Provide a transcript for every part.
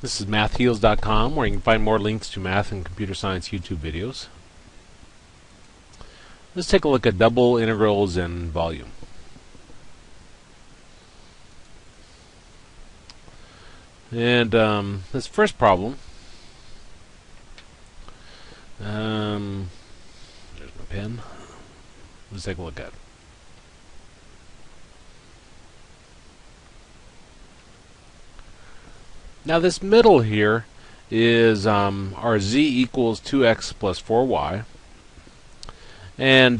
This is mathheals.com, where you can find more links to math and computer science YouTube videos. Let's take a look at double integrals and volume. And this first problem, there's my pen. Let's take a look at it. Now this middle here is our z equals 2x plus 4y. And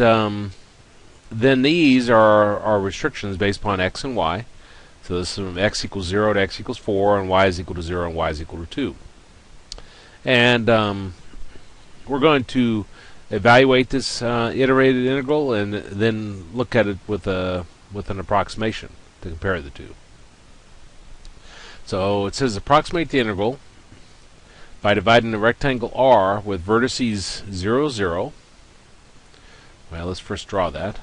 then these are our restrictions based upon x and y. So this is from x equals 0 to x equals 4, and y is equal to 0, and y is equal to 2. And we're going to evaluate this iterated integral and then look at it with an approximation to compare the two. So it says approximate the integral by dividing the rectangle R with vertices 0, 0. Well, let's first draw that.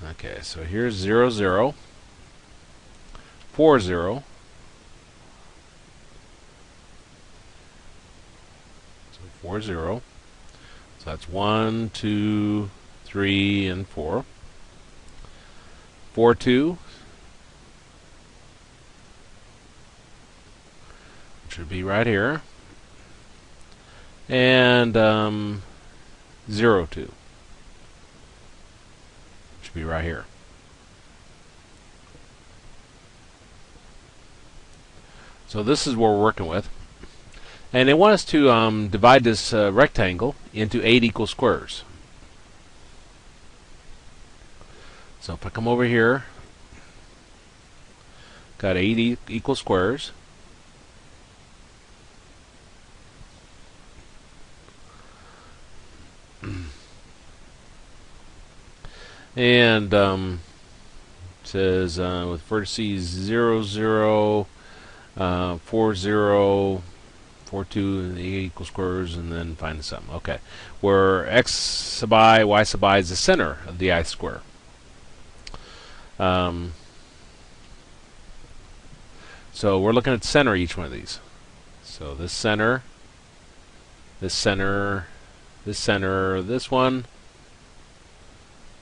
Okay, so here's 0, 0, 4, 0. So 4, 0. So that's 1, 2, 3, and 4. 4, 2. Which would be right here. And 0, 2. Should be right here. So this is what we're working with. And they want us to divide this rectangle into 8 equal squares. So if I come over here, got 8 equal squares. And says with vertices 0, 0, 4, 0, 4, 2, and 8 equal squares, and then find the sum. Okay, where x sub I, y sub I is the center of the ith square. So we're looking at the center of each one of these. So this center, this center, this center, this one,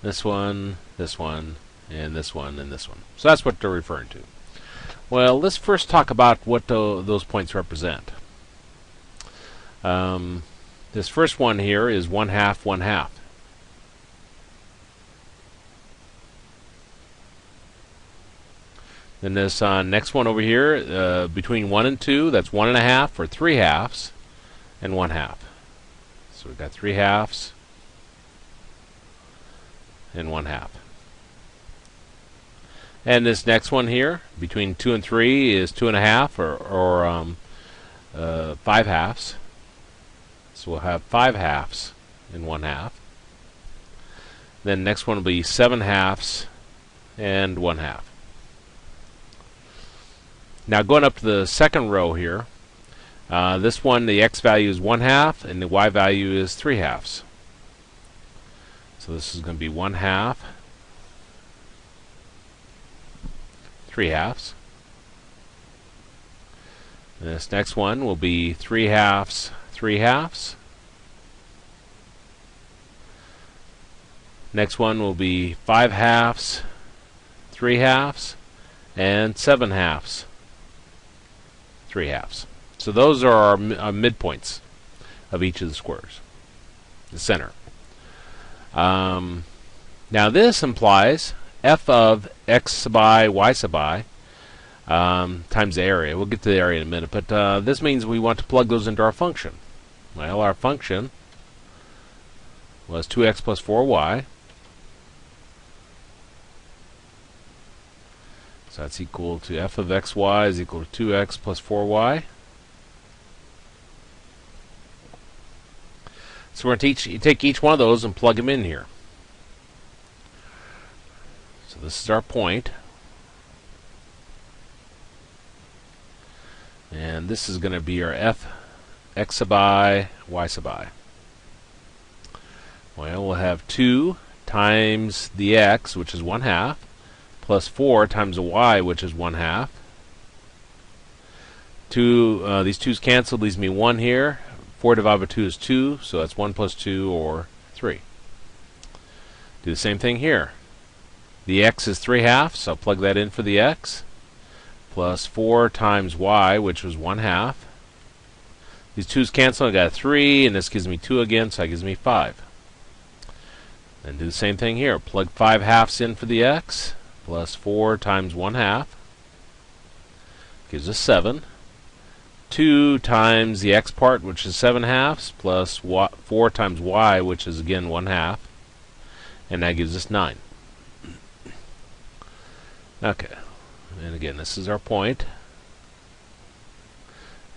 this one, this one, and this one, and this one. So that's what they're referring to. Well, let's first talk about what those points represent. This first one here is 1/2, 1/2. Then this next one over here, between 1 and 2, that's 1 1/2, or 3 halves, and 1/2. So we've got 3 halves and 1/2. And this next one here, between 2 and 3, is 2 1/2, or 5 halves. So we'll have 5 halves and 1/2. Then next one will be 7 halves and 1/2. Now going up to the second row here, this one, the x value is 1/2 and the y value is 3 halves. So this is going to be 1/2, 3 halves. And this next one will be 3 halves, 3 halves. Next one will be 5 halves, 3 halves, and 7 halves, 3 halves. So those are our midpoints of each of the squares, the center. Now this implies f of x sub I, y sub I, times the area. We'll get to the area in a minute, but this means we want to plug those into our function. Well, our function was 2x plus 4y. So that's equal to f of xy is equal to 2x plus 4y. So we're going to take each one of those and plug them in here. So this is our point. And this is going to be our f x sub I, y sub I. Well, we'll have 2 times the x, which is 1/2, plus 4 times the y, which is 1/2. These 2's cancel, leaves me 1 here. 4 divided by 2 is 2, so that's 1 plus 2, or 3. Do the same thing here. The x is 3/2, so I'll plug that in for the x. Plus 4 times y, which was 1/2. These 2's cancel, I got a 3, and this gives me 2 again, so that gives me 5. And do the same thing here. Plug 5/2 in for the x. Plus 4 times 1/2 gives us 7. 2 times the x part, which is 7/2, plus 4 times y, which is again 1/2, and that gives us 9. Okay, and again, this is our point.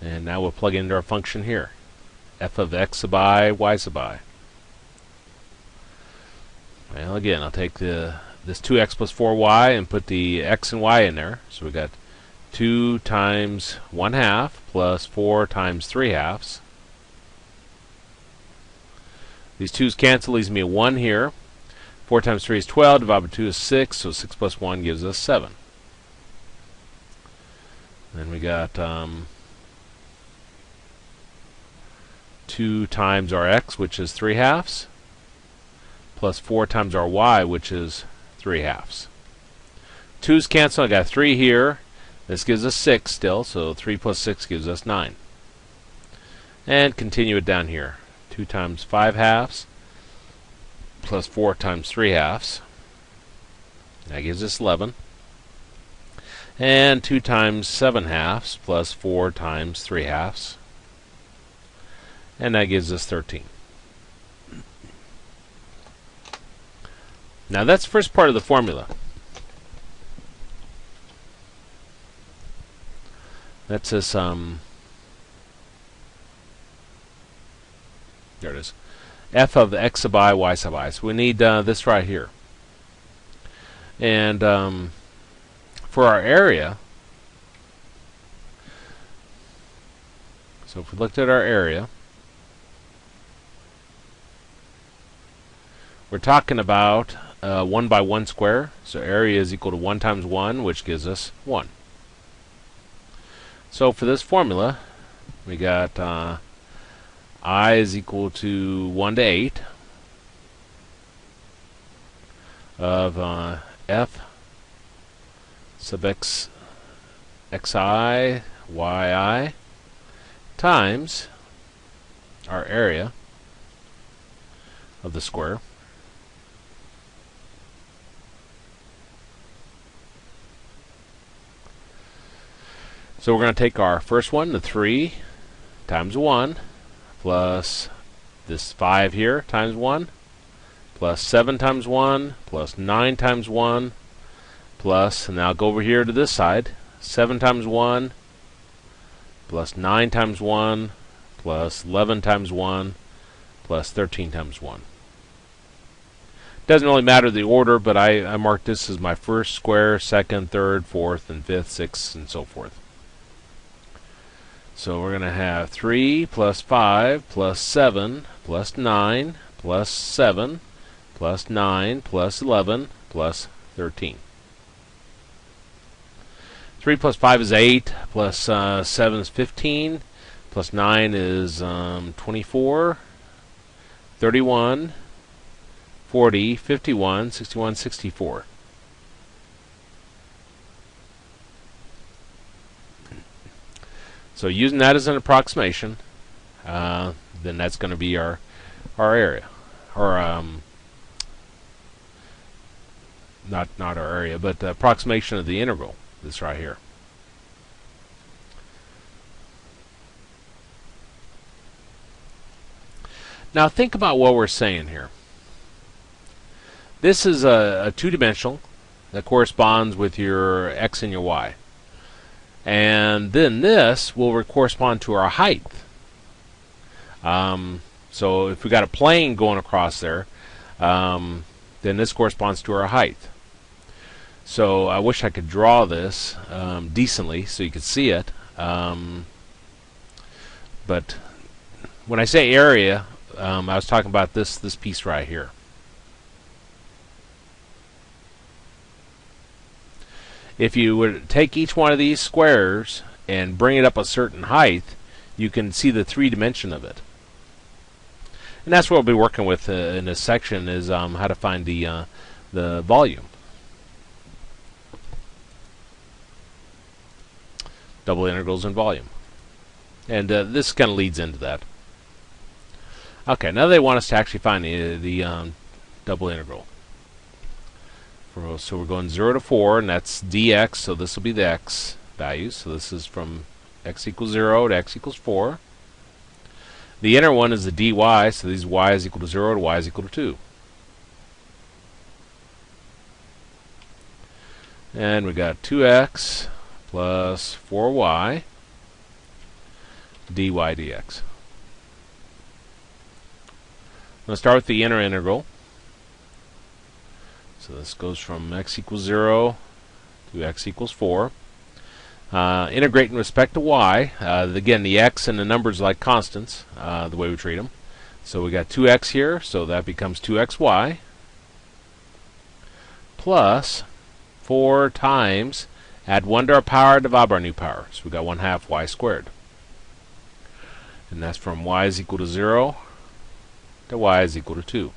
And now we'll plug into our function here. F of x sub I, y sub I. Well, again, I'll take this 2x plus 4y and put the x and y in there. So we got 2 times 1/2 plus 4 times 3/2. These 2's cancel, leaves me a 1 here. 4 times 3 is 12, divided by 2 is 6, so 6 plus 1 gives us 7. Then we got 2 times our x, which is 3/2, plus 4 times our y, which is 3/2. 2's cancel, I got 3 here. This gives us 6 still, so 3 plus 6 gives us 9. And continue it down here. 2 times 5/2 plus 4 times 3/2. That gives us 11. And 2 times 7/2 plus 4 times 3/2. And that gives us 13. Now that's the first part of the formula. That's this, there it is. F of x sub I, y sub I. So we need this right here. And for our area, so if we looked at our area, we're talking about 1 by 1 square. So area is equal to 1 times 1, which gives us 1. So for this formula, we got I is equal to 1 to 8 of f sub x xi yi times our area of the square. So we're going to take our first one, the 3 times 1, plus this 5 here times 1, plus 7 times 1, plus 9 times 1, plus, and now I'll go over here to this side, 7 times 1, plus 9 times 1, plus 11 times 1, plus 13 times 1. Doesn't really matter the order, but I marked this as my first square, second, third, fourth, and fifth, sixth, and so forth. So we're going to have 3 plus 5 plus 7 plus 9 plus 7 plus 9 plus 11 plus 13. 3 plus 5 is 8, plus 7 is 15, plus 9 is 24, 31, 40, 51, 61, 64. So using that as an approximation, then that's going to be our area, or not our area, but the approximation of the integral. This right here. Now think about what we're saying here. This is a two-dimensional that corresponds with your x and your y. And then this will correspond to our height. So if we got a plane going across there, then this corresponds to our height. So I wish I could draw this decently so you could see it. But when I say area, I was talking about this piece right here. if you would take each one of these squares and bring it up a certain height, you can see the 3-dimension of it. And that's what we'll be working with in this section, is how to find the volume. Double integrals and volume. And this kind of leads into that. Okay, now they want us to actually find the double integral. So we're going 0 to 4, and that's dx, so this will be the x value. So this is from x equals 0 to x equals 4. The inner one is the dy, so these y is equal to 0 to y is equal to 2. And we got 2x plus 4y dy dx. Let's start with the inner integral. So this goes from x equals 0 to x equals 4. Integrate in respect to y. Again, the x and the numbers like constants, the way we treat them. So we got 2x here, so that becomes 2xy plus 4 times, add 1 to our power, divide by our new power. So we got 1/2 y squared. And that's from y is equal to 0 to y is equal to 2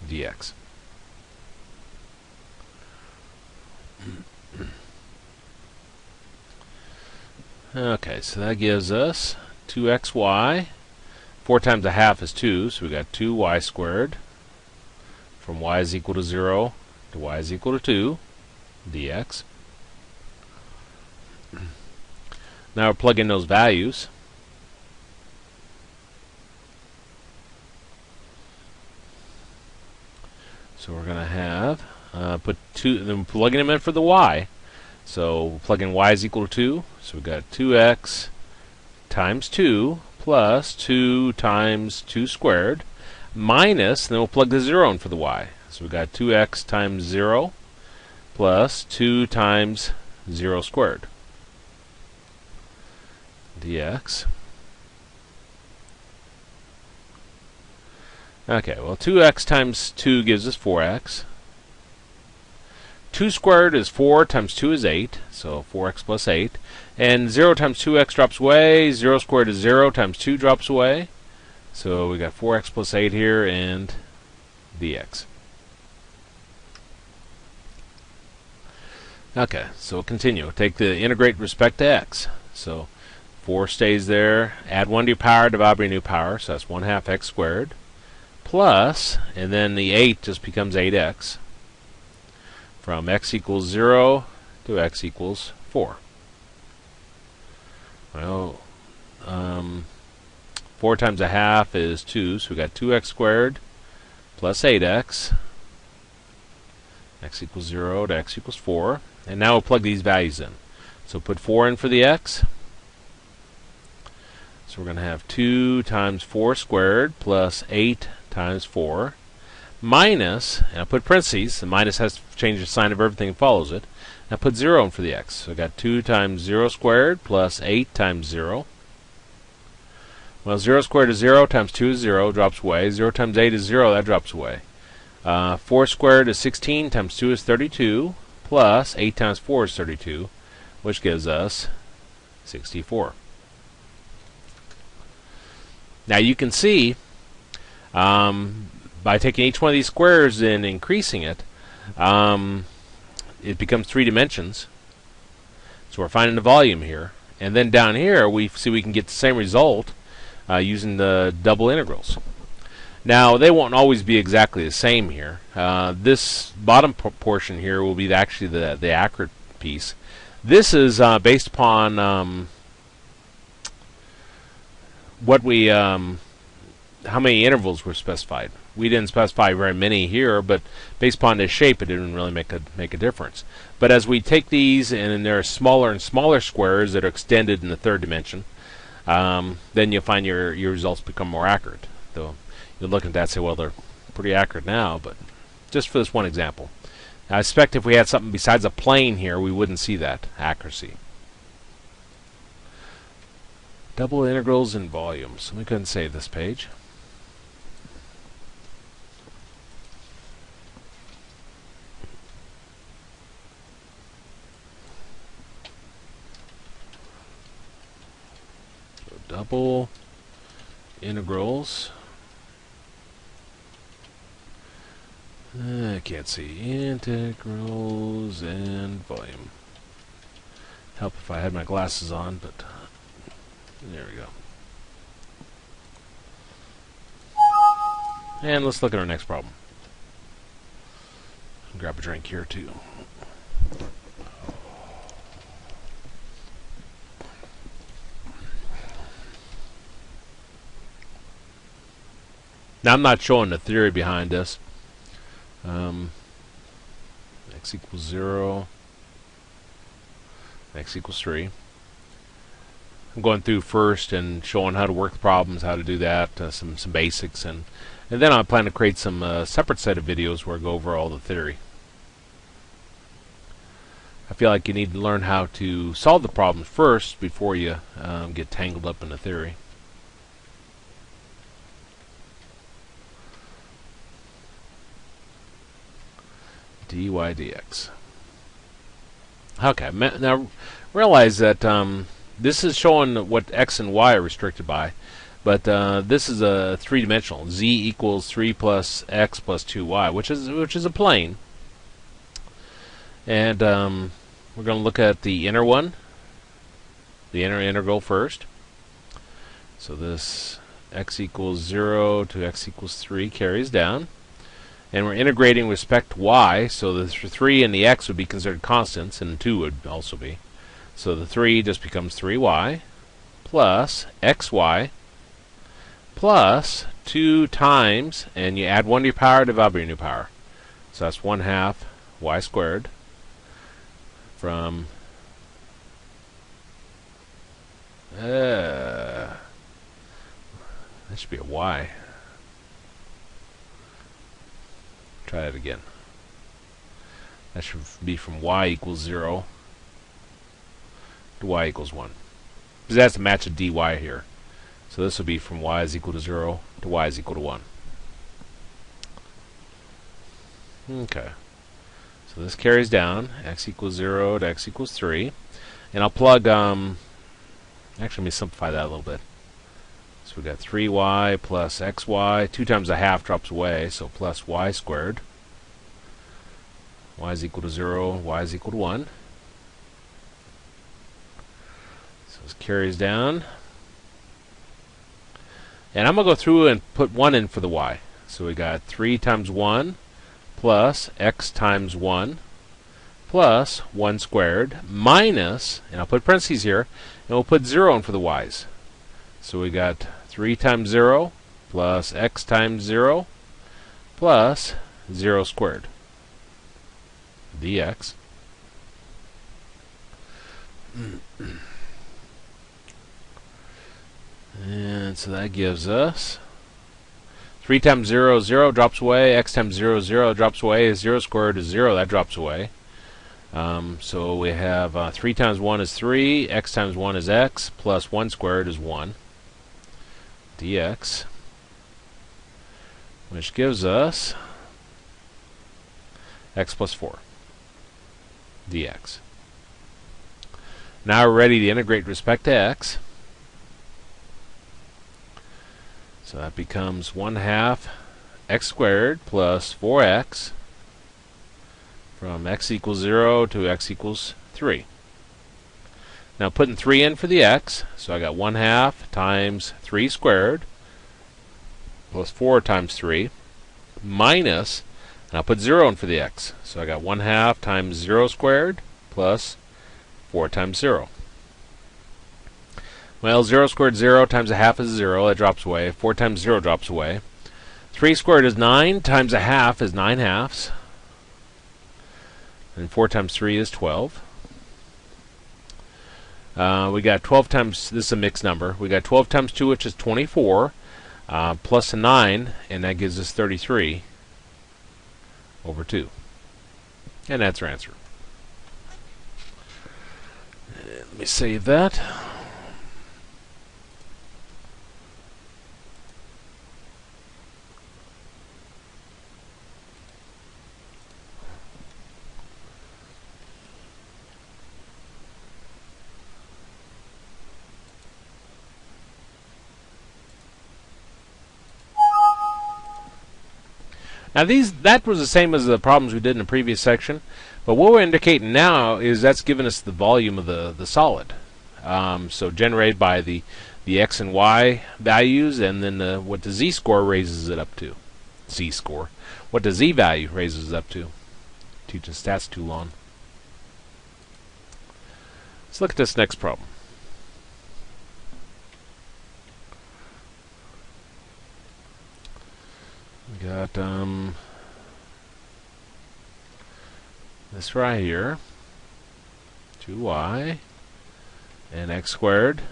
dx. Okay, so that gives us 2xy. 4 times 1/2 is 2, so we got 2y squared from y is equal to 0 to y is equal to 2 dx. Now we're plugging those values. So we're going to have put 2, then plugging them in for the y. So we'll plug in y is equal to 2. So we've got 2x times 2 plus 2 times 2 squared minus, then we'll plug the 0 in for the y. So we've got 2x times 0 plus 2 times 0 squared dx. Okay, well 2x times 2 gives us 4x. 2 squared is 4 times 2 is 8, so 4x plus 8. And 0 times 2x drops away. 0 squared is 0 times 2 drops away. So we got 4x plus 8 here and dx. Okay, so we'll continue. Take the integrate with respect to x. So 4 stays there. Add 1 to your power, divide by your new power. So that's 1/2 x squared. Plus, and then the 8 just becomes 8x. From x equals 0 to x equals 4. Well, 4 times 1/2 is 2, so we got 2x squared plus 8x. X equals 0 to x equals 4. And now we'll plug these values in. So put 4 in for the x. So we're going to have 2 times 4 squared plus 8 times 4 minus, and I'll put parentheses. The minus has to change the sign of everything that follows it. Now put 0 in for the x. So I got 2 times 0 squared plus 8 times 0. Well, 0 squared is 0 times 2 is 0, drops away. 0 times 8 is 0, that drops away. 4 squared is 16 times 2 is 32, plus 8 times 4 is 32, which gives us 64. Now you can see, by taking each one of these squares and increasing it, it becomes 3 dimensions. So we're finding the volume here. And then down here, we see we can get the same result using the double integrals. Now, they won't always be exactly the same here. This bottom portion here will be actually the accurate piece. This is based upon what we how many intervals were specified. We didn't specify very many here, but based upon this shape, it didn't really make a difference. But as we take these, and there are smaller and smaller squares that are extended in the third dimension, then you'll find your results become more accurate. Though you'll look at that and say, well, they're pretty accurate now, but just for this one example. I suspect if we had something besides a plane here, we wouldn't see that accuracy. Double integrals and volumes. Let me go ahead and save this page. double integrals. I can't see. Integrals and volume. Help if I had my glasses on, but there we go. And let's look at our next problem. Grab a drink here too. Now I'm not showing the theory behind this. X equals 0. X equals 3. I'm going through first and showing how to work the problems, how to do that, some basics, and then I plan to create some separate set of videos where I go over all the theory. I feel like you need to learn how to solve the problems first before you get tangled up in the theory. dy dx. Okay, now realize that this is showing what x and y are restricted by, but this is a three-dimensional. Z equals 3 plus x plus 2y, which is a plane. And we're going to look at the inner one, the inner integral first. So this x equals 0 to x equals 3 carries down. And we're integrating with respect to y, so the 3 and the x would be considered constants, and 2 would also be. So the 3 just becomes 3y plus xy plus 2 times, and you add 1 to your power, divide by your new power. So that's 1/2 y squared from that should be a y. Try that again. That should be from y equals 0 to y equals 1. Because that's to match a dy here. So this would be from y is equal to 0 to y is equal to 1. Okay. So this carries down. X equals 0 to x equals 3. And I'll plug, actually let me simplify that a little bit. So we got 3y plus xy. 2 times a half drops away, so plus y squared. Y is equal to 0, y is equal to 1. So this carries down. And I'm going to go through and put 1 in for the y. So we got 3 times 1 plus x times 1 plus 1 squared minus, and I'll put parentheses here, and we'll put 0 in for the y's. So we got 3 times 0 plus x times 0 plus 0 squared dx. And so that gives us 3 times 0, 0 drops away, x times 0, 0 drops away, 0 squared is 0, that drops away. So we have 3 times 1 is 3, x times 1 is x, plus 1 squared is 1 dx, which gives us x plus 4 dx. Now we're ready to integrate with respect to x. So that becomes 1/2 x squared plus 4x from x equals 0 to x equals 3. Now putting 3 in for the x, so I got 1/2 times 3 squared plus 4 times 3 minus, and I'll put 0 in for the x, so I got 1/2 times 0 squared plus 4 times 0. Well, 0 squared 0 times a half is 0, that drops away. 4 times 0 drops away. 3 squared is 9 times a half is 9 halves. And 4 times 3 is 12. We got 12 times, this is a mixed number. We got 12 times 2, which is 24, plus a 9, and that gives us 33 over 2. And that's our answer. Let me save that. Now that was the same as the problems we did in the previous section, but what we're indicating now is that's giving us the volume of the solid. So generated by the x and y values, and then what the z-score raises it up to. Z-score. What the z-value raises it up to. Teaching stats too long. Let's look at this next problem. We got this right here, 2y and x squared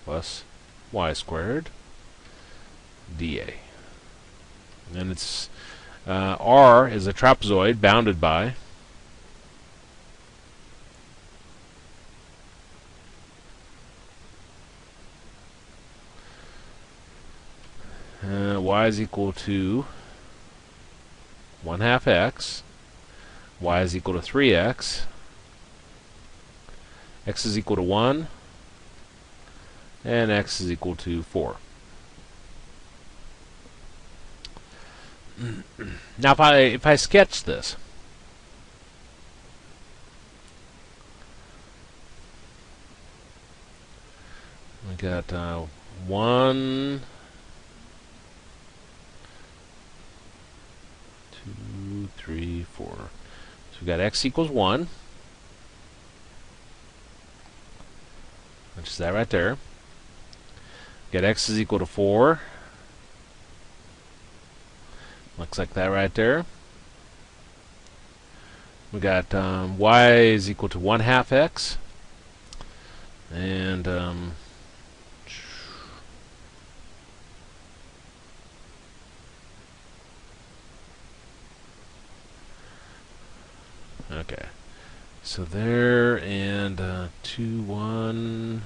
plus y squared dA. And it's R is a trapezoid bounded by y is equal to 1/2 x, y is equal to 3x, x is equal to 1, and x is equal to 4. Now if I sketch this, we got 1, 2, 3, 4. So we got x equals 1, which is that right there. Get x is equal to 4. Looks like that right there. We got y is equal to 1/2 x, and okay, so there, and 2, 1,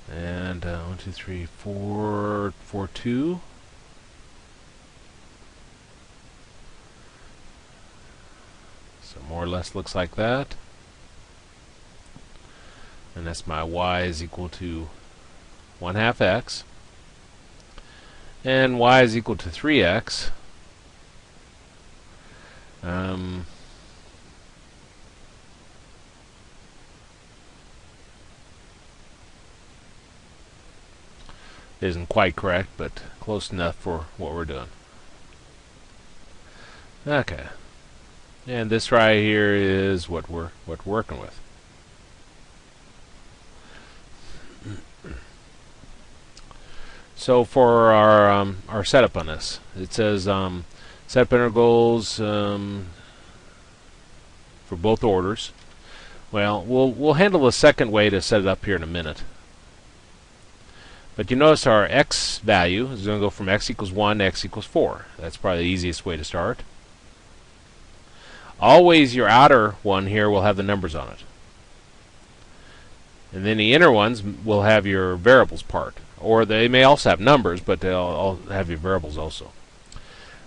and 1, 2, 3, 4, 4, 2. So more or less looks like that. And that's my y is equal to 1/2 x. And y is equal to 3x. Isn't quite correct, but close enough for what we're doing. Okay. And this right here is what we're working with. So for our setup on this, it says setup integrals for both orders. Well, we'll handle the second way to set it up here in a minute. But you notice our x value is going to go from x equals 1 to x equals 4. That's probably the easiest way to start. Always your outer one here will have the numbers on it. And then the inner ones will have your variables part. Or they may also have numbers, but they'll all have your variables also.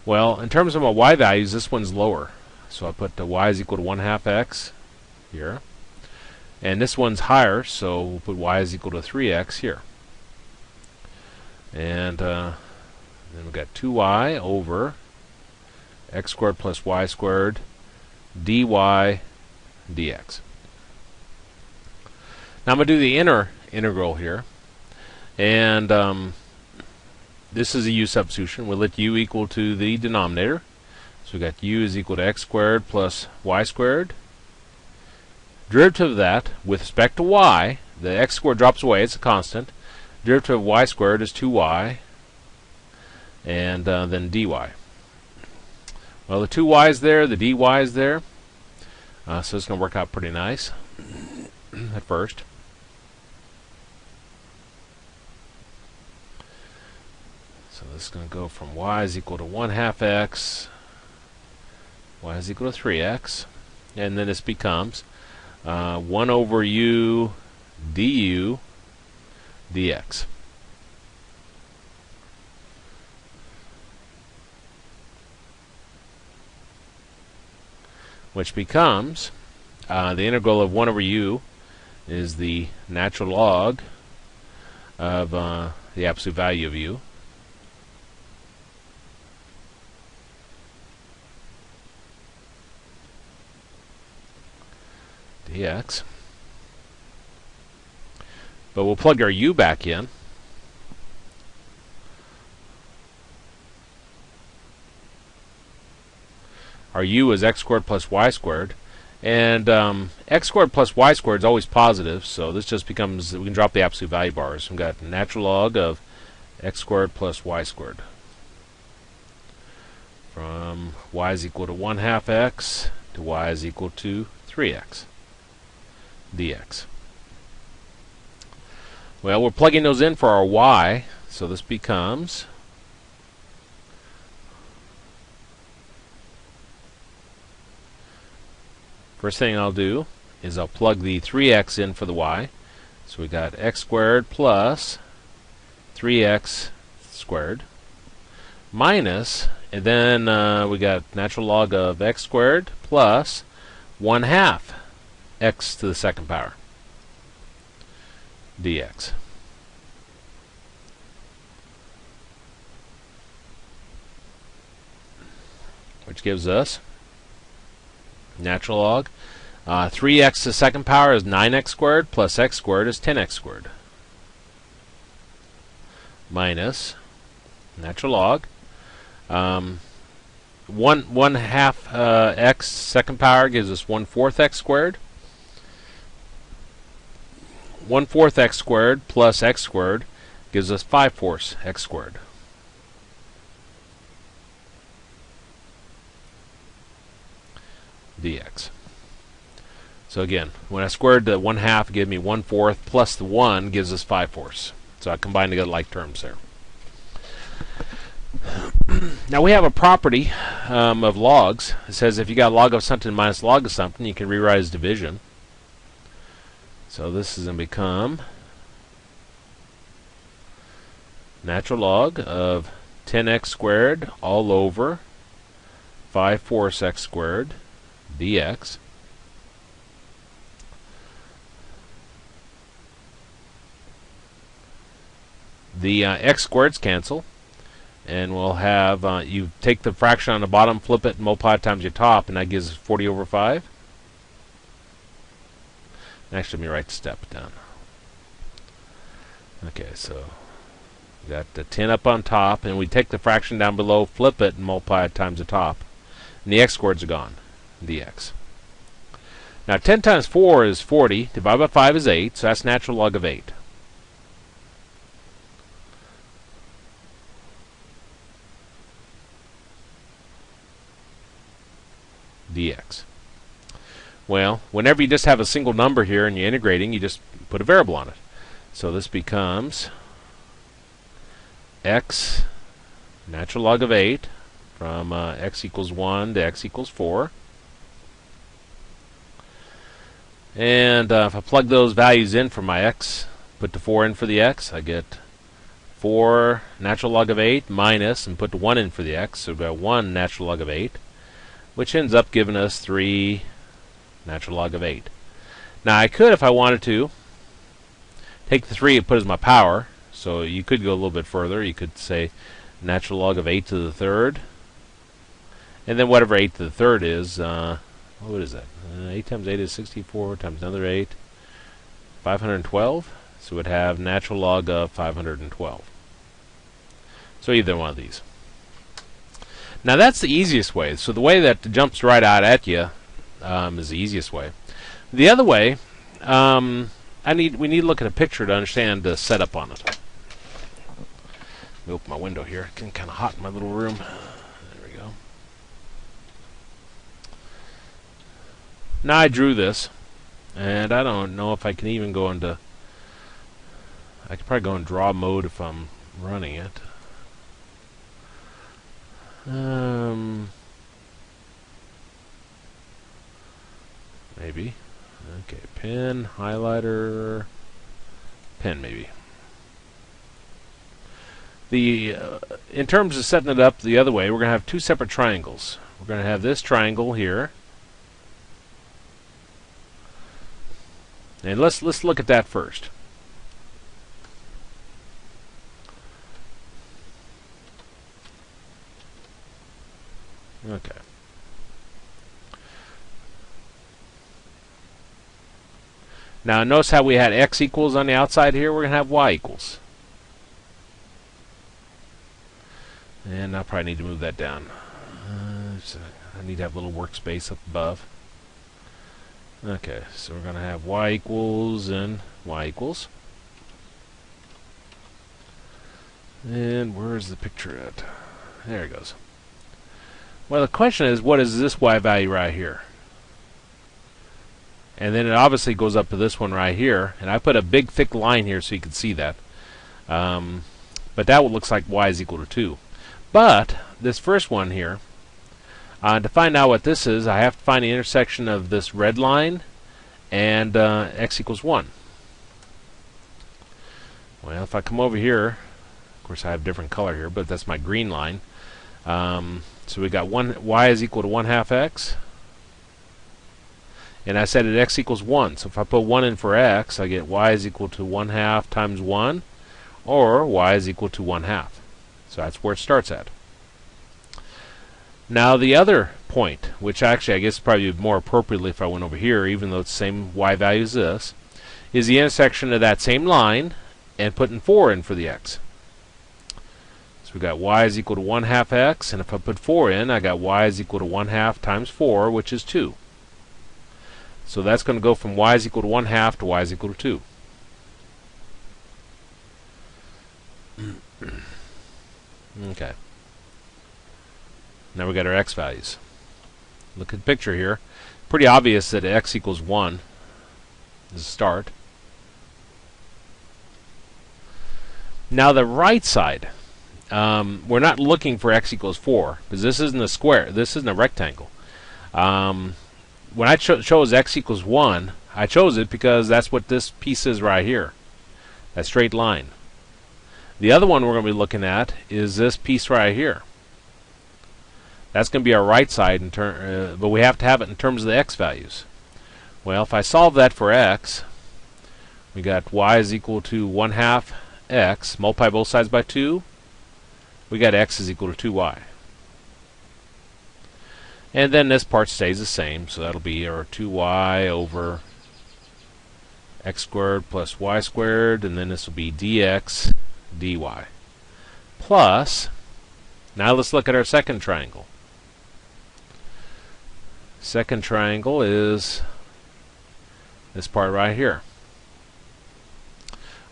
Well, in terms of my y values, this one's lower. So I put the y is equal to 1/2 x here. And this one's higher, so we'll put y is equal to 3x here. And then we've got 2y over x squared plus y squared dy dx. Now I'm going to do the inner integral here. And this is a U-substitution. We'll let u equal to the denominator. So we've got u is equal to x squared plus y squared. Derivative of that, with respect to y, the x squared drops away, it's a constant. Derivative of y squared is 2y, and then dy. Well, the 2y is there, the dy is there, so it's going to work out pretty nice at first. So this is going to go from y is equal to 1/2 x, y is equal to 3x, and then this becomes 1 over u du dx. Which becomes the integral of 1 over u is the natural log of the absolute value of u. dx. But we'll plug our u back in. Our u is x squared plus y squared. And x squared plus y squared is always positive, so this just becomes, we can drop the absolute value bars. We've got natural log of x squared plus y squared. From y is equal to 1/2 x to y is equal to 3x dx. Well, we're plugging those in for our y, so this becomes first thing I'll do is I'll plug the 3x in for the y. So we got x squared plus 3x squared minus, and then we got natural log of x squared plus 1/2 x to the second power dx. Which gives us natural log 3x to the second power is 9x squared plus x squared is 10x squared minus natural log 1/2 x second power gives us 1/4 x squared. 1/4 x squared plus x squared gives us 5/4 x squared. Dx. So again, when I squared the 1/2, it gave me 1/4 plus the 1 gives us 5/4. So I combined together like terms there. Now we have a property of logs. It says if you got log of something minus log of something, you can rewrite as division. So this is going to become natural log of 10x squared all over 5/4 x squared dx. The x squareds cancel, and we'll have you take the fraction on the bottom, flip it, and multiply it times your top, and that gives 40 over 5. Actually, let me write the step down. Okay, so we got the 10 up on top, and we take the fraction down below, flip it, and multiply it times the top, and the x squareds are gone, dx. Now 10 times 4 is 40, divided by 5 is 8, so that's natural log of 8. Dx. Well, whenever you just have a single number here and you're integrating, you just put a variable on it. So this becomes x natural log of 8 from x equals 1 to x equals 4. And if I plug those values in for my x, put the 4 in for the x, I get 4 natural log of 8 minus, and put the 1 in for the x, so we've got 1 natural log of 8, which ends up giving us 3 natural log of 8. Now I could, if I wanted to, take the 3 and put as my power, so you could go a little bit further. You could say natural log of 8 to the third, and then whatever 8 to the third is, what is that? 8 times 8 is 64, times another 8, 512. So we'd have natural log of 512. So either one of these. Now that's the easiest way. So the way that jumps right out at you is the easiest way. The other way, we need to look at a picture to understand the setup on it. Let me open my window here. It's getting kind of hot in my little room. There we go. Now I drew this, and I don't know if I can even go into. I could probably go in draw mode if I'm running it. Maybe. Okay, pen, highlighter, pen maybe. In terms of setting it up the other way, we're going to have two separate triangles. We're going to have this triangle here. And let's look at that first. Okay. Now notice how we had x equals on the outside here. We're going to have y equals. And I'll probably need to move that down. I need to have a little workspace up above. Okay, so we're going to have y equals and y equals. And where's the picture at? There it goes. Well, the question is, what is this y value right here? And then it obviously goes up to this one right here. And I put a big thick line here so you can see that. But that one looks like y is equal to 2. But this first one here, to find out what this is, I have to find the intersection of this red line and x equals 1. Well, if I come over here, of course I have different color here, but that's my green line. So we got y is equal to 1/2 x. And I said that x equals 1. So if I put 1 in for x, I get y is equal to 1/2 times 1, or y is equal to 1/2. So that's where it starts at. Now the other point, which actually I guess probably more appropriately if I went over here, even though it's the same y value as this, is the intersection of that same line and putting 4 in for the x. So we got y is equal to 1/2 x, and if I put 4 in, I got y is equal to 1/2 times 4, which is 2. So that's going to go from y is equal to 1/2 to y is equal to 2. Okay. Now we got our x values. Look at the picture here. Pretty obvious that x equals 1 is a start. Now the right side, we're not looking for x equals 4 because this isn't a square. This isn't a rectangle. When I chose x equals 1, I chose it because that's what this piece is right here. That straight line. The other one we're going to be looking at is this piece right here. That's going to be our right side, but we have to have it in terms of the x values. Well, if I solve that for x, we got y is equal to 1/2 x, multiply both sides by 2, we got x is equal to 2y. And then this part stays the same, so that'll be our 2y over x squared plus y squared, and then this will be dx dy. Plus, now let's look at our second triangle. Second triangle is this part right here.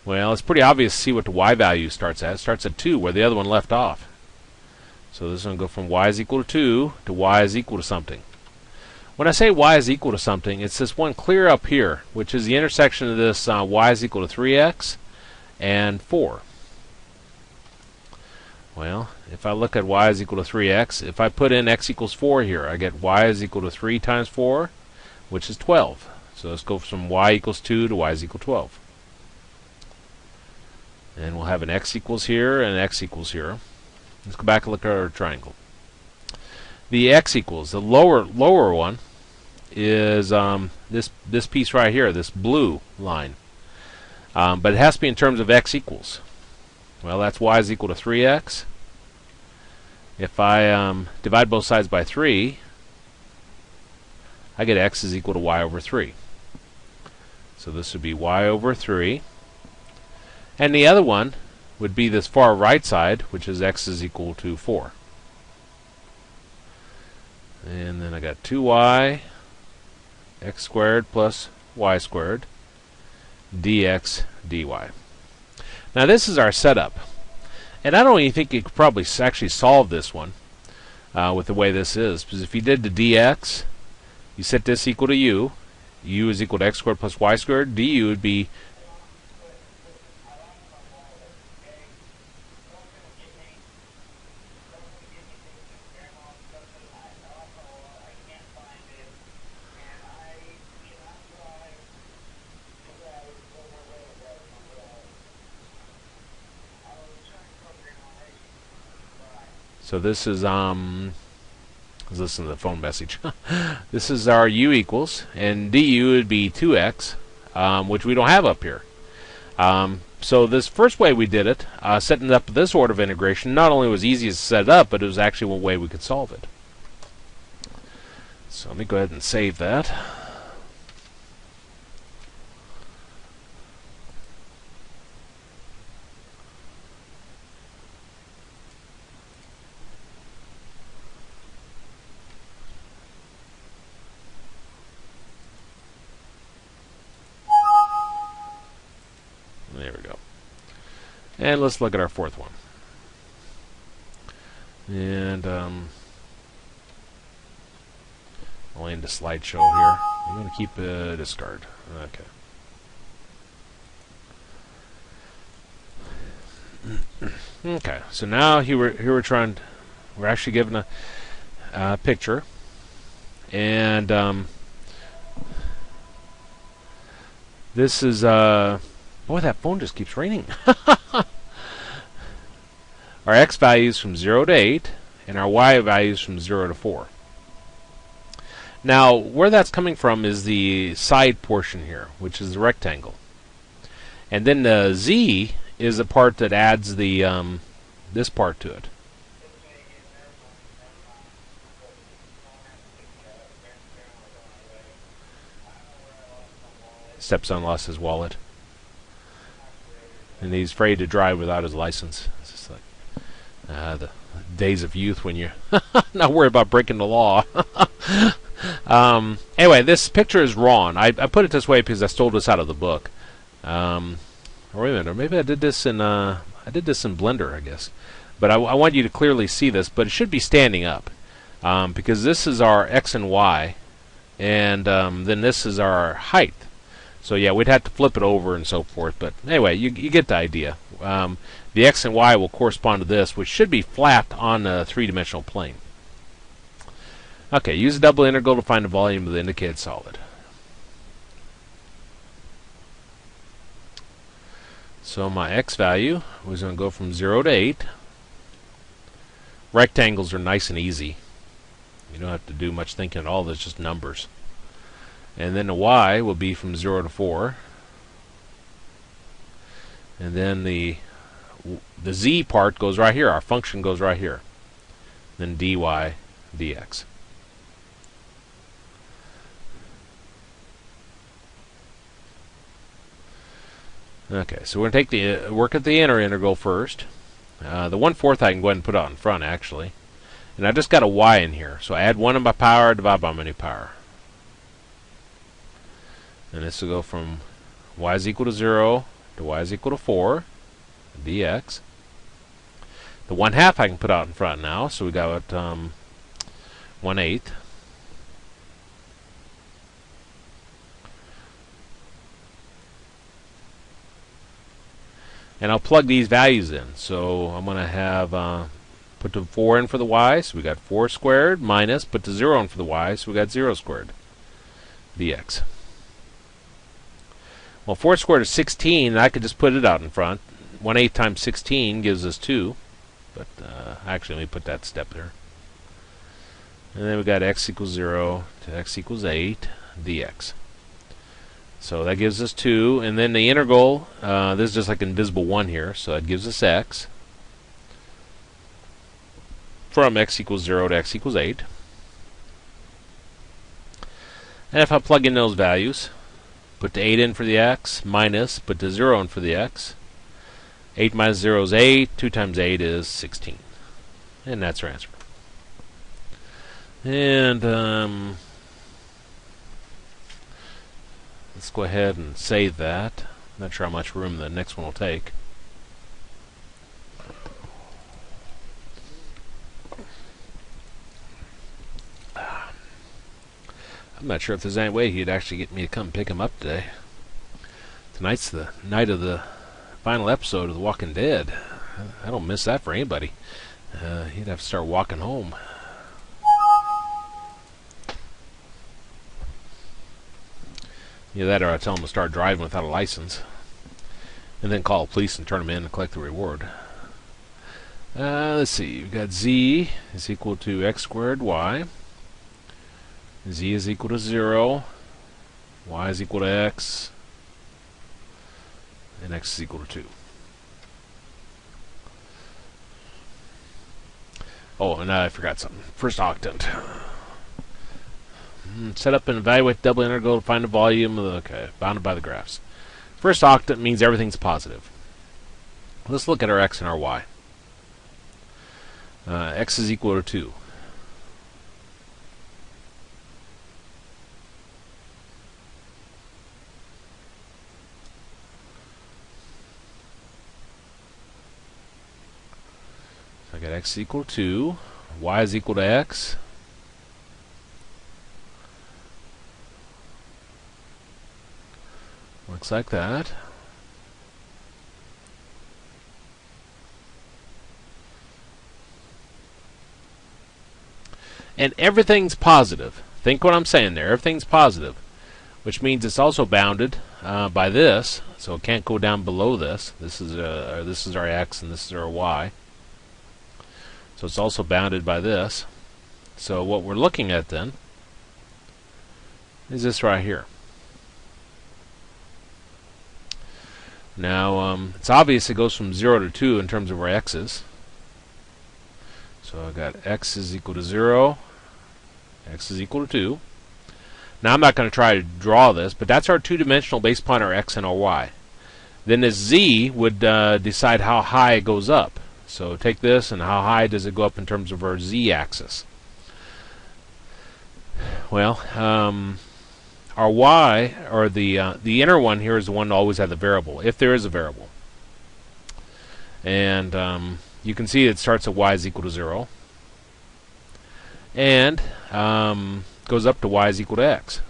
Well, it's pretty obvious to see what the y value starts at. It starts at 2, where the other one left off. So this is going to go from y is equal to 2 to y is equal to something. When I say y is equal to something, it's this one clear up here, which is the intersection of this y is equal to 3x and 4. Well, if I look at y is equal to 3x, if I put in x equals 4 here, I get y is equal to 3 times 4, which is 12. So let's go from y equals 2 to y is equal to 12. And we'll have an x equals here and an x equals here. Let's go back and look at our triangle. The x equals, the lower one, is this piece right here, this blue line. But it has to be in terms of x equals. Well, that's y is equal to 3x. If I divide both sides by 3, I get x is equal to y over 3. So this would be y over 3. And the other one would be this far right side, which is x is equal to 4. And then I got 2y x squared plus y squared dx dy. Now this is our setup. And I don't even think you could probably actually solve this one with the way this is. Because if you did the dx, you set this equal to u is equal to x squared plus y squared, du would be so this is let's listen to the phone message. This is our u equals, and du would be 2x, which we don't have up here. So this first way we did it, setting up this order of integration, not only was easy to set it up, but it was actually one way we could solve it. So let me go ahead and save that. And let's look at our fourth one. And only into slideshow here. I'm going to keep a discard. Okay. Okay. So now here we're trying. We're actually given a picture, and this is boy, that phone just keeps ringing. Our x values from 0 to 8, and our y values from 0 to 4. Now, where that's coming from is the side portion here, which is the rectangle. And then the z is the part that adds the this part to it. Stepson lost his wallet, and he's afraid to drive without his license. It's just like the days of youth when you're not worried about breaking the law. Anyway, this picture is wrong. I put it this way because I stole this out of the book. Or wait a minute, or maybe I did this in Blender, I guess. But I want you to clearly see this. But it should be standing up because this is our x and y, and then this is our height. So yeah, we'd have to flip it over and so forth. But anyway, you get the idea. The x and y will correspond to this, which should be flat on a three-dimensional plane. Okay, use a double integral to find the volume of the indicated solid. So my x value was going to go from 0 to 8. Rectangles are nice and easy. You don't have to do much thinking at all. There's just numbers. And then the y will be from 0 to 4. And then the z part goes right here. Our function goes right here. Then dy dx. Okay, so we're going to take work at the inner integral first. The 1/4 I can go ahead and put out in front, actually. And I just got a y in here. So I add 1 in my power, divide by my new power. And this will go from y is equal to 0 to y is equal to 4 dx. The 1/2 I can put out in front now. So we got 1/8. And I'll plug these values in. So I'm going to have put the 4 in for the y, so we got 4 squared, minus, put the 0 in for the y, so we got 0 squared dx. Well, 4 squared is 16, and I could just put it out in front. 1/8 times 16 gives us 2. But actually, let me put that step there. And then we got x equals 0 to x equals 8 dx. So that gives us 2, and then the integral, this is just like invisible 1 here, so it gives us x from x equals 0 to x equals 8. And if I plug in those values, put the 8 in for the x, minus, put the 0 in for the x. 8 minus 0 is 8, 2 times 8 is 16. And that's our answer. And let's go ahead and save that. Not sure how much room the next one will take. I'm not sure if there's any way he'd actually get me to come pick him up today. Tonight's the night of the final episode of The Walking Dead. I don't miss that for anybody. He'd have to start walking home. Either that or I tell him to start driving without a license. And then call the police and turn him in and collect the reward. Let's see. We've got z is equal to x squared y. Z is equal to 0. Y is equal to x. And x is equal to 2. Oh, and I forgot something. First octant. Set up and evaluate double integral to find the volume of the, okay, bounded by the graphs. First octant means everything's positive. Let's look at our x and our y. X is equal to 2. I got x is equal to 2, y is equal to x. Looks like that. And everything's positive. Think what I'm saying there. Everything's positive, which means it's also bounded by this, so it can't go down below this. This is our x and this is our y. So it's also bounded by this. So what we're looking at then is this right here. Now it's obvious it goes from 0 to 2 in terms of our x's. So I got x is equal to 0, x is equal to 2. Now I'm not going to try to draw this, but that's our two-dimensional base point, our x and our y. Then this z would decide how high it goes up. So take this, and how high does it go up in terms of our z-axis? Well, our y, or the inner one here, is the one that always has the variable, if there is a variable. And you can see it starts at y is equal to 0. And goes up to y is equal to x.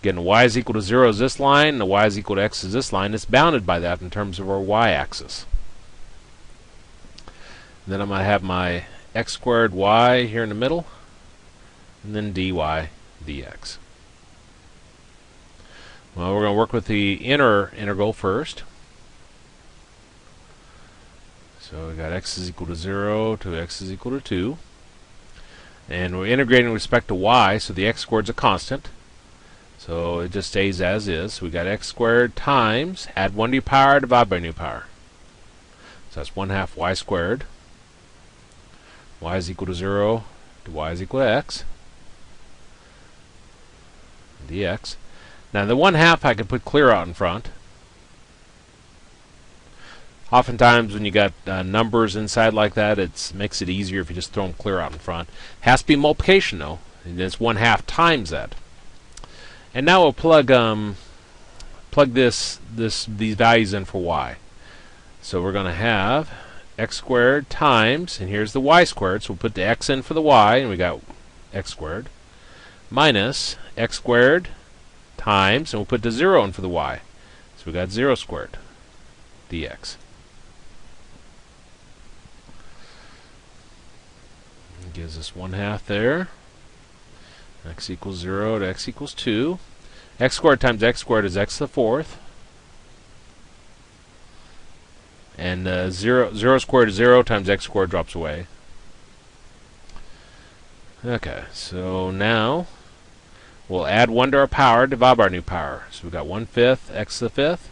Again, y is equal to 0 is this line, and the y is equal to x is this line. It's bounded by that in terms of our y-axis. Then I'm going to have my x squared y here in the middle, and then dy dx. Well, we're going to work with the inner integral first. So we got x is equal to 0 to x is equal to 2. And we're integrating with respect to y, so the x squared is a constant. So it just stays as is. So we got x squared times, add 1 new power, divide by new power. So that's 1/2 y squared. Y is equal to 0 to y is equal to x. Dx. Now the 1/2 I can put clear out in front. Oftentimes when you got numbers inside like that, it makes it easier if you just throw them clear out in front. Has to be multiplication though, and it's 1/2 times that. And now we'll plug these values in for y. So we're going to have x squared times, and here's the y squared, so we'll put the x in for the y, and we got x squared, minus x squared times, and we'll put the 0 in for the y. So we got 0 squared dx. It gives us 1/2 there. X equals 0 to x equals 2. X squared times x squared is x to the 4th. And 0 squared is 0 times x squared drops away. Okay, so now we'll add 1 to our power, divide by our new power. So we've got 1/5 x to the 5th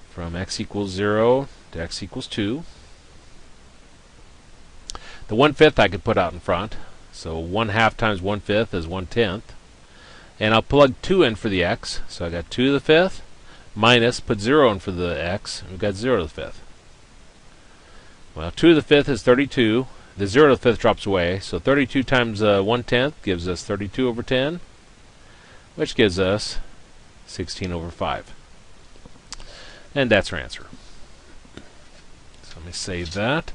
from x equals 0 to x equals 2. The 1/5 I could put out in front. So 1/2 times 1/5 is 1/10. And I'll plug 2 in for the x. So I got 2 to the 5th minus, put 0 in for the x, and we've got 0 to the 5th. Well, 2 to the 5th is 32. The 0 to the 5th drops away. So 32 times 1/10 gives us 32 over 10, which gives us 16 over 5. And that's our answer. So let me save that.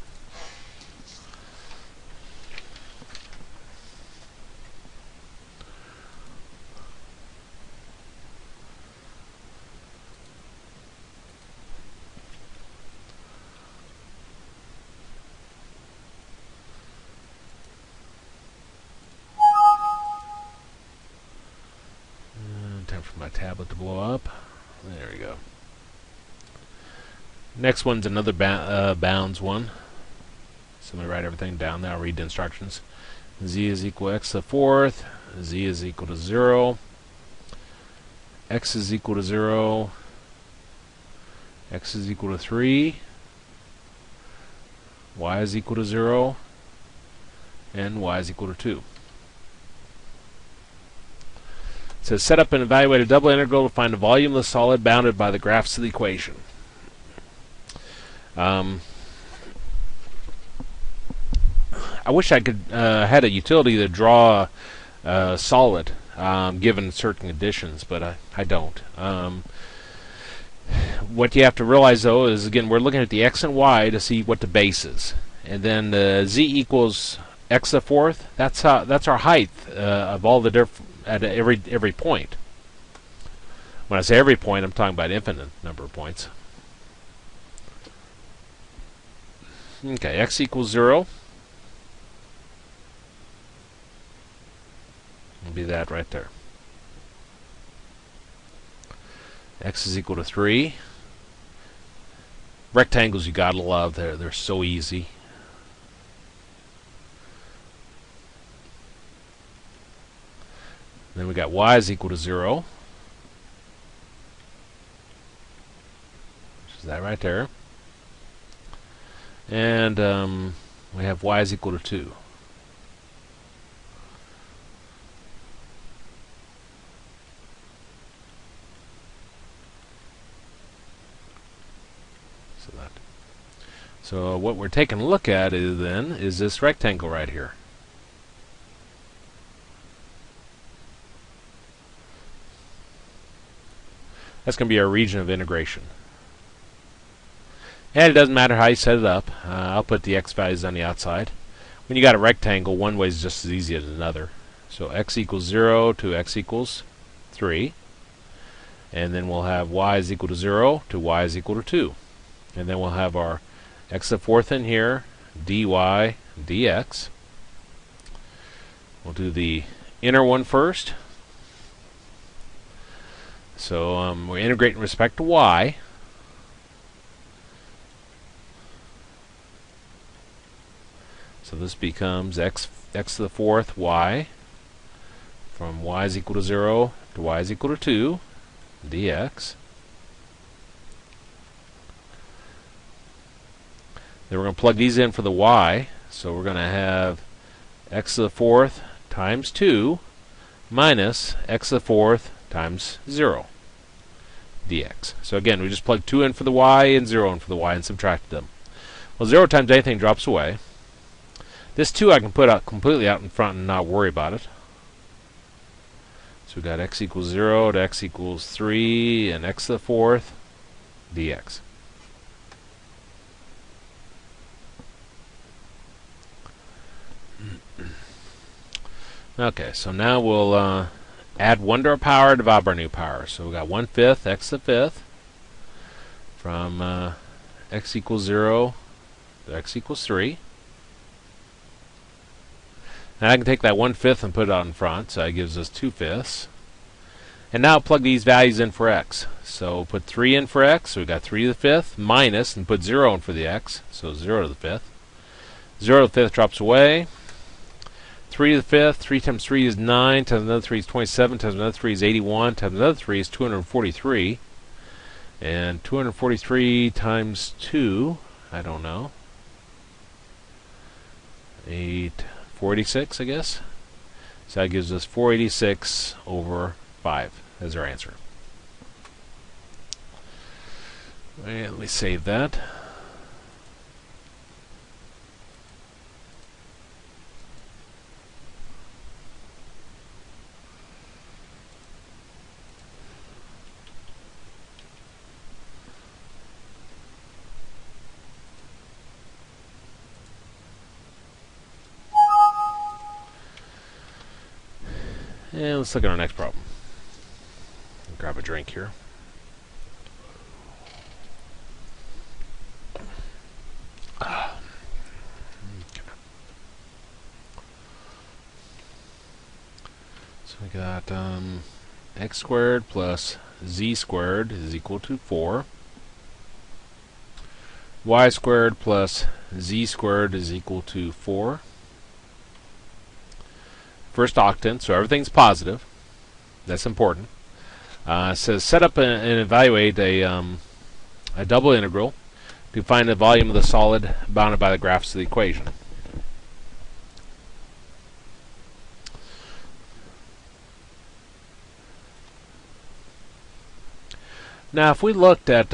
Time for my tablet to blow up. There we go. Next one's another bounds one. So let me write everything down now. I'll read the instructions. Z is equal to x to the 4th. Z is equal to 0. X is equal to 0. X is equal to 3. Y is equal to 0. And y is equal to 2. It says set up and evaluate a double integral to find a volumeless solid bounded by the graphs of the equation. I wish I could had a utility to draw solid given certain conditions, but I don't. What you have to realize, though, is, again, we're looking at the x and y to see what the base is. And then z equals x to the fourth. That's our height of all the at every point. When I say every point, I'm talking about infinite number of points. Okay, x equals 0. It'll be that right there. X is equal to 3. Rectangles you gotta love. They're so easy. Then we got y is equal to 0. Which is that right there. And we have y is equal to 2. So what we're taking a look at is this rectangle right here. That's going to be our region of integration. And it doesn't matter how you set it up. I'll put the x values on the outside. When you got a rectangle, one way is just as easy as another. So x equals 0 to x equals 3. And then we'll have y is equal to 0 to y is equal to 2. And then we'll have our x to the fourth in here, dy dx. We'll do the inner one first. So we're integrating in respect to y. So this becomes x to the fourth y from y is equal to 0 to y is equal to 2 dx. Then we're going to plug these in for the y. So we're going to have x to the fourth times 2 minus x to the fourth times 0 dx. So again, we just plug 2 in for the y and 0 in for the y and subtract them. Well, 0 times anything drops away. This 2 I can put out completely out in front and not worry about it. So we've got x equals 0 to x equals 3 and x to the fourth dx. Okay, so now we'll add 1 to our power, divide by our new power. So we've got 1/5 x to the fifth from x equals 0 to x equals 3. Now I can take that 1/5 and put it out in front, so that gives us 2/5. And now plug these values in for x. So put 3 in for x, so we've got 3 to the fifth, minus, and put 0 in for the x, so 0 to the fifth. 0 to the fifth drops away. 3 to the fifth, 3 times 3 is 9, times another 3 is 27, times another 3 is 81, times another 3 is 243. And 243 times 2, I don't know. 486, I guess. So that gives us 486 over 5 as our answer. And let me save that. And let's look at our next problem. Grab a drink here. So we got x squared plus z squared is equal to 4. Y squared plus z squared is equal to 4. First octant, so everything's positive. That's important. It says set up and evaluate a double integral to find the volume of the solid bounded by the graphs of the equation. Now, if we looked at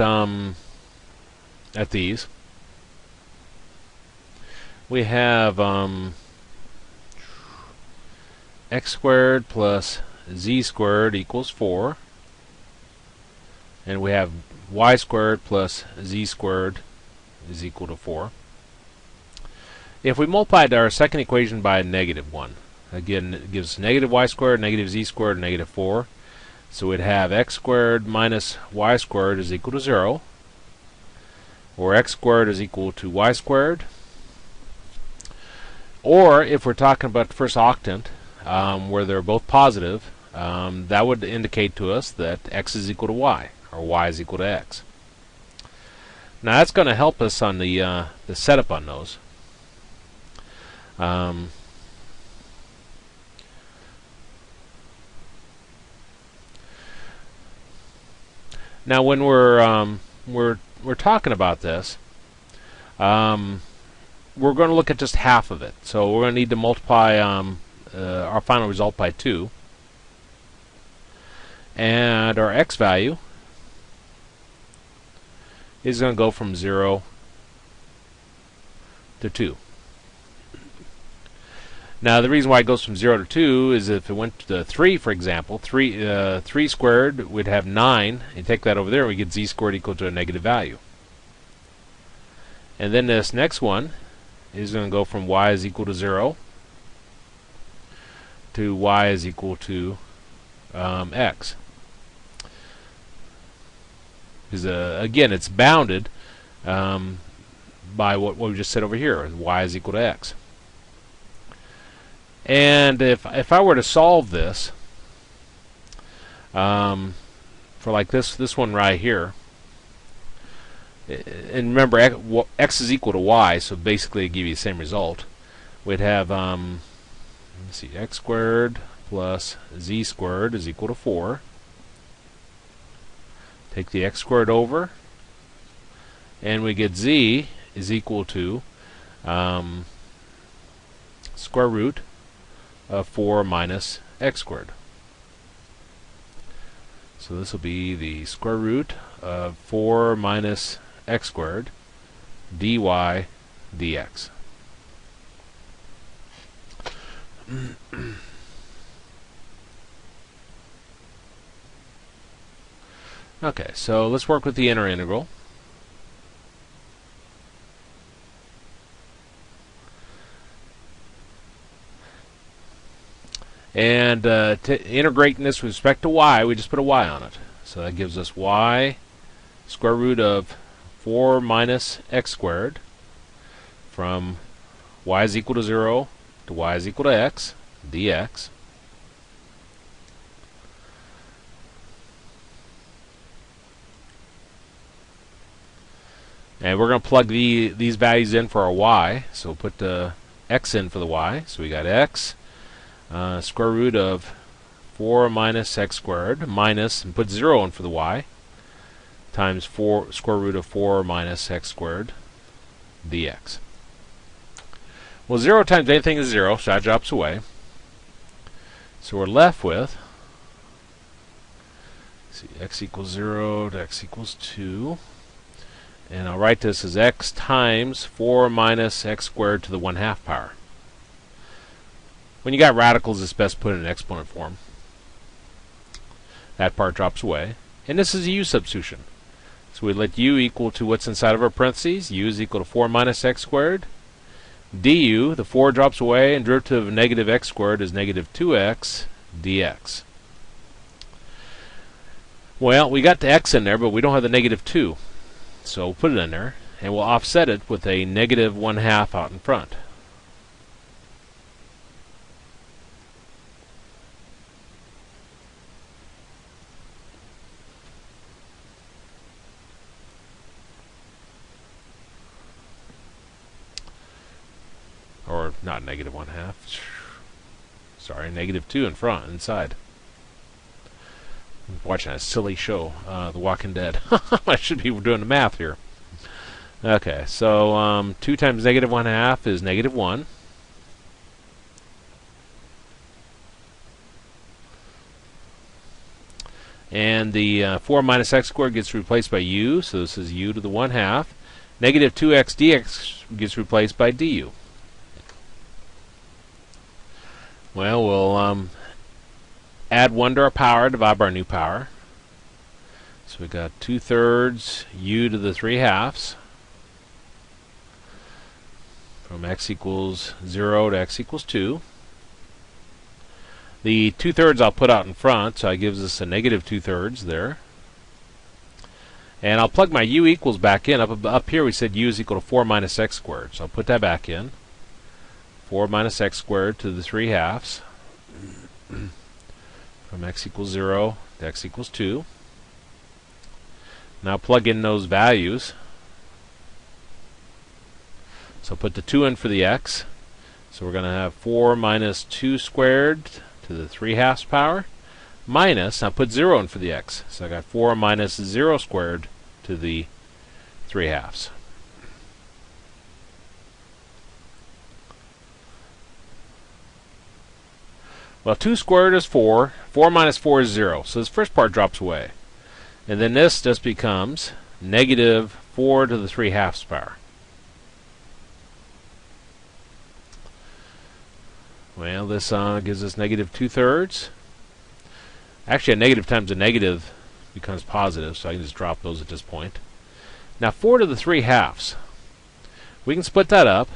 these, we have x squared plus z squared equals 4. And we have y squared plus z squared is equal to 4. If we multiplied our second equation by a negative 1, again, it gives negative y squared, negative z squared, negative 4. So we'd have x squared minus y squared is equal to 0, or x squared is equal to y squared. Or if we're talking about the first octant, where they're both positive, that would indicate to us that x is equal to y, or y is equal to x. Now that's going to help us on the setup on those. Now when we're talking about this, we're going to look at just half of it. So we're going to need to multiply our final result by 2. And our x value is going to go from 0 to 2. Now the reason why it goes from 0 to 2 is if it went to 3, for example, 3 squared, we'd have 9. You take that over there, we get z squared equal to a negative value. And then this next one is going to go from y is equal to 0 to y is equal to x. Because again, it's bounded by what we just said over here, y is equal to x. And if I were to solve this for like this one right here, and remember x is equal to y, so basically it give you the same result. We'd have let's see, x squared plus z squared is equal to 4. Take the x squared over, and we get z is equal to square root of 4 minus x squared. So this will be the square root of 4 minus x squared dy dx. Okay, so let's work with the inner integral. And to integrate this with respect to y, we just put a y on it. So that gives us y square root of 4 minus x squared from y is equal to 0 to y is equal to x dx. And we're going to plug these values in for our y. So we'll put the x in for the y. So we got x square root of 4 minus x squared minus, and put 0 in for the y, times 4 square root of 4 minus x squared dx. Well, 0 times anything is 0, so that drops away. So we're left with, let's see, x equals 0 to x equals 2. And I'll write this as x times 4 minus x squared to the 1/2 power. When you got radicals, it's best put in exponent form. That part drops away. And this is a U-substitution. So we let u equal to what's inside of our parentheses. U is equal to 4 minus x squared. Du, the 4 drops away, and derivative of negative x squared is negative 2x dx. Well, we got the x in there, but we don't have the negative 2. So we'll put it in there, and we'll offset it with a negative 1/2 out in front. Or not negative 1/2. Sorry, negative 2 in front, inside. I'm watching a silly show, The Walking Dead. I should be doing the math here. Okay, so 2 times negative 1/2 is negative 1. And the 4 minus x squared gets replaced by u, so this is u to the 1/2. Negative 2x dx gets replaced by du. Well, we'll add 1 to our power, divide by our new power. So we got 2/3 u to the 3/2 from x equals 0 to x equals 2. The 2/3 I'll put out in front, so it gives us a negative 2/3 there. And I'll plug my u equals back in. Up here we said u is equal to 4 minus x squared. So I'll put that back in. 4 minus x squared to the 3/2 from x equals 0 to x equals 2. Now plug in those values. So put the 2 in for the x. So we're going to have 4 minus 2 squared to the 3/2 power minus, now put 0 in for the x. So I got 4 minus 0 squared to the 3/2. Well, 2 squared is 4. 4 minus 4 is 0. So this first part drops away. And then this just becomes negative 4 to the 3/2 power. Well, this gives us negative 2/3. Actually, a negative times a negative becomes positive, so I can just drop those at this point. Now, 4 to the 3/2. We can split that up.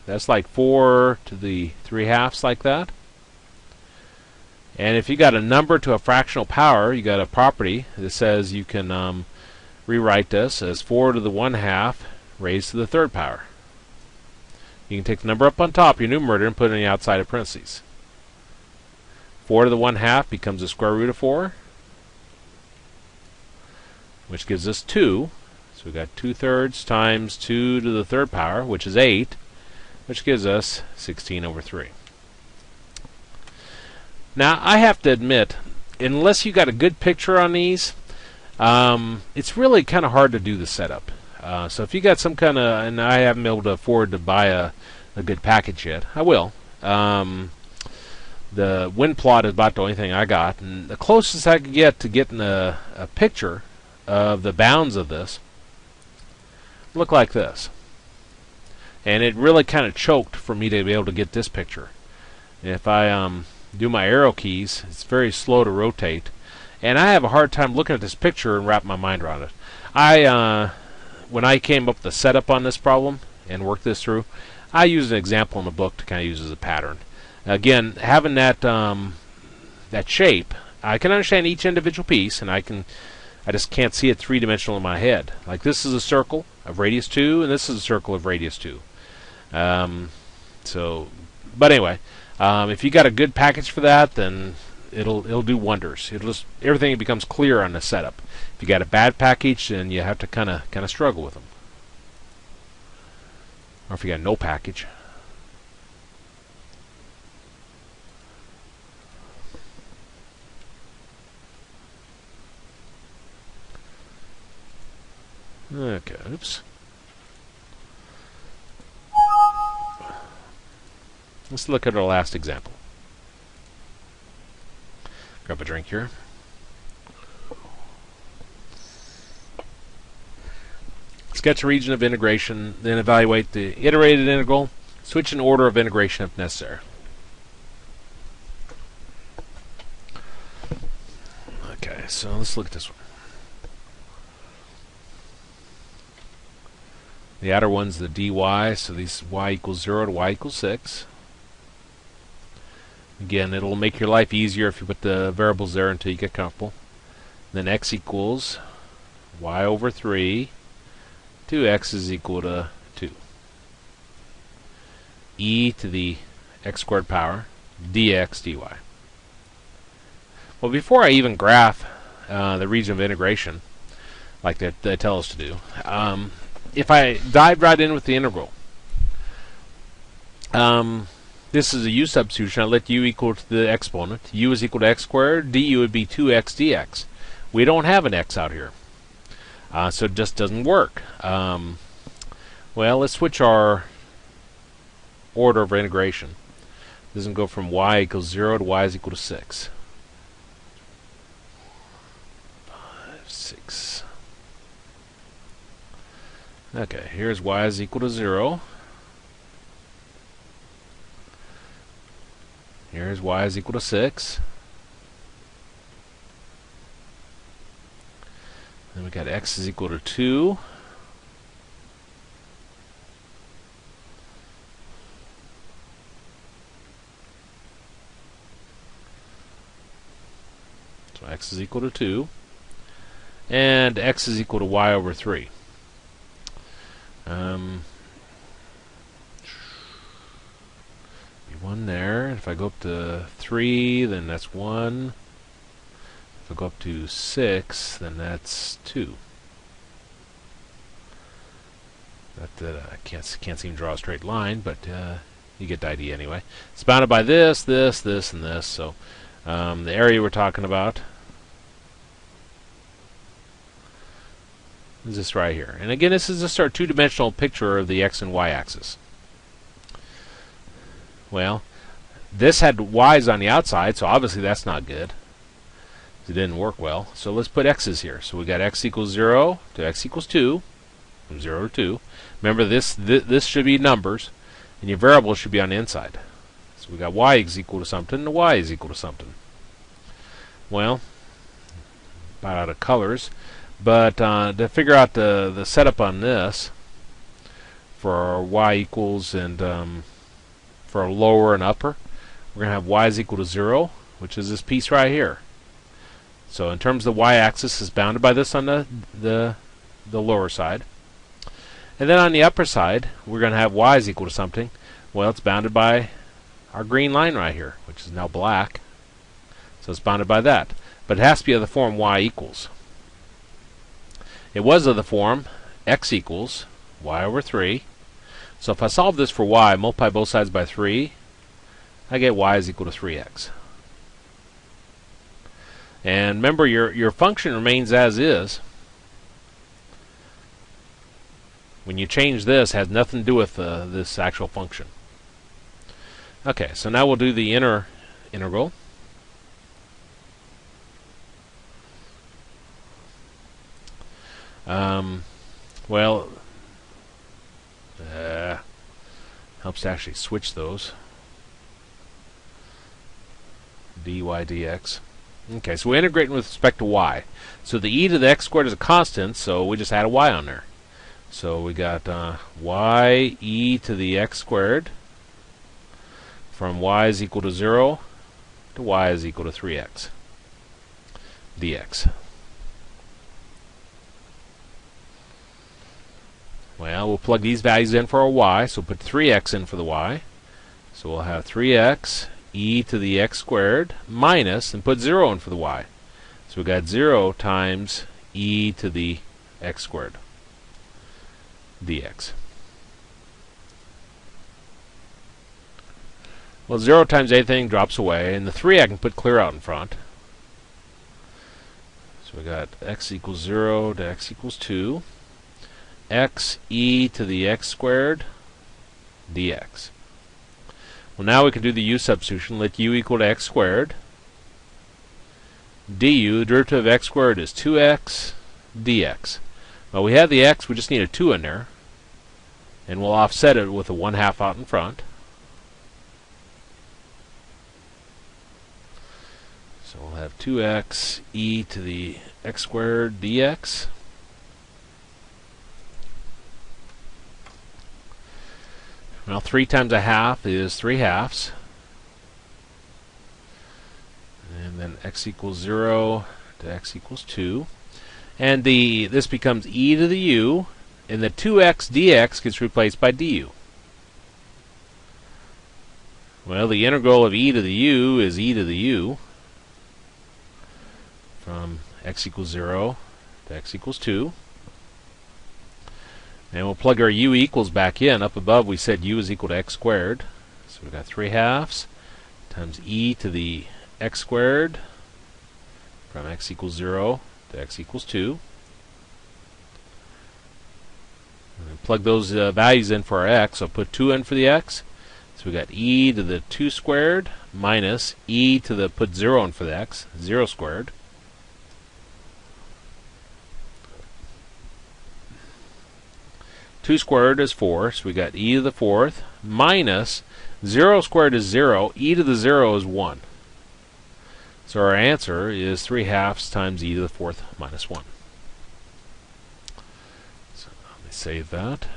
That's like 4 to the 3/2 like that. And if you got a number to a fractional power, you got a property that says you can rewrite this as 4 to the 1/2 raised to the 3rd power. You can take the number up on top, your numerator, and put it on the outside of parentheses. 4 to the 1/2 becomes the square root of 4, which gives us 2. So we've got 2/3 times 2 to the 3rd power, which is 8, which gives us 16 over 3. Now, I have to admit, unless you got a good picture on these, it's really kind of hard to do the setup. So if you got some kind of, and I haven't been able to afford to buy a good package yet, I will. The wind plot is about the only thing I got, and the closest I could get to getting a picture of the bounds of this look like this. And it really kind of choked for me to be able to get this picture. If I do my arrow keys, it's very slow to rotate, and I have a hard time looking at this picture and wrap my mind around it. When I came up with the setup on this problem and worked this through, I used an example in the book to kind of use as a pattern. Again, having that that shape, I can understand each individual piece, and I just can't see it three-dimensional in my head. Like this is a circle of radius 2, and this is a circle of radius 2. But anyway, if you got a good package for that, then it'll do wonders. Everything becomes clear on the setup. If you got a bad package, then you have to kind of struggle with them. Or if you got no package. Okay, oops. Let's look at our last example. Grab a drink here. Sketch a region of integration, then evaluate the iterated integral. Switch in order of integration if necessary. Okay, so let's look at this one. The outer one's the dy, so these y equals 0 to y equals 6. Again, it'll make your life easier if you put the variables there until you get comfortable. Then x equals y over 3. 2x is equal to 2. E to the x squared power dx dy. Well, before I even graph the region of integration, like they tell us to do, if I dive right in with the integral, this is a U-substitution. I let u equal to the exponent. U is equal to x squared. Du would be 2x dx. We don't have an x out here. So it just doesn't work. Well, let's switch our order of integration. This doesn't go from y equals 0 to y is equal to 6. 5, 6. Okay, here's y is equal to 0. Here's y is equal to 6. we got x is equal to 2. So x is equal to 2. And x is equal to y over 3. One there. If I go up to 3, then that's 1. If I go up to 6, then that's 2. I can't seem to draw a straight line, but you get the idea anyway. It's bounded by this, this, this, and this. So the area we're talking about is this right here. And again, this is just our two-dimensional picture of the x and y axis. Well, this had y's on the outside, so obviously that's not good. It didn't work well. So let's put x's here. So we got x equals 0 to x equals 2, from 0 to 2. Remember, this should be numbers, and your variable should be on the inside. So we got y is equal to something, and y is equal to something. Well, about out of colors. But to figure out the setup on this, for our y equals and for a lower and upper, we're going to have y is equal to 0, which is this piece right here. So in terms of the y-axis, is bounded by this on the lower side. And then on the upper side, we're going to have y is equal to something. Well, it's bounded by our green line right here, which is now black. So it's bounded by that. But it has to be of the form y equals. It was of the form x equals y over 3. So if I solve this for y, multiply both sides by 3, I get y is equal to 3x. And remember, your function remains as is. When you change this, it has nothing to do with this actual function. Okay, so now we'll do the integral. Well, helps to actually switch those. dy dx. Okay, so we're integrating with respect to y. So the e to the x squared is a constant, so we just add a y on there. So we got y e to the x squared from y is equal to 0 to y is equal to 3x dx. Well, we'll plug these values in for our y, so put 3x in for the y. So we'll have 3x e to the x squared minus, and put 0 in for the y. So we got 0 times e to the x squared dx. Well, 0 times anything drops away, and the 3 I can put clear out in front. So we got x equals 0 to x equals 2. X e to the x squared dx. Well, now we can do the U-substitution. Let u equal to x squared. Du, the derivative of x squared is 2x dx. Well, we have the x, we just need a 2 in there. And we'll offset it with a 1/2 out in front. So we'll have 2x e to the x squared dx. Well, 3 times 1/2 is 3/2. And then x equals 0 to x equals 2. And this becomes e to the u, and the 2x dx gets replaced by du. Well, the integral of e to the u is e to the u from x equals 0 to x equals 2. And we'll plug our u equals back in. Up above we said u is equal to x squared. So we've got 3/2 times e to the x squared from x equals 0 to x equals 2. And plug those values in for our x. So put 2 in for the x. So we got e to the 2 squared minus e to the, put 0 in for the x, 0 squared. Two squared is 4, so we got e to the 4th minus 0 squared is 0, e to the 0 is 1. So our answer is 3/2 times e to the 4th minus 1. Save that.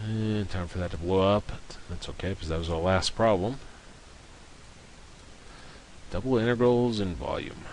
And time for that to blow up. That's okay, because that was our last problem. Double integrals and volume.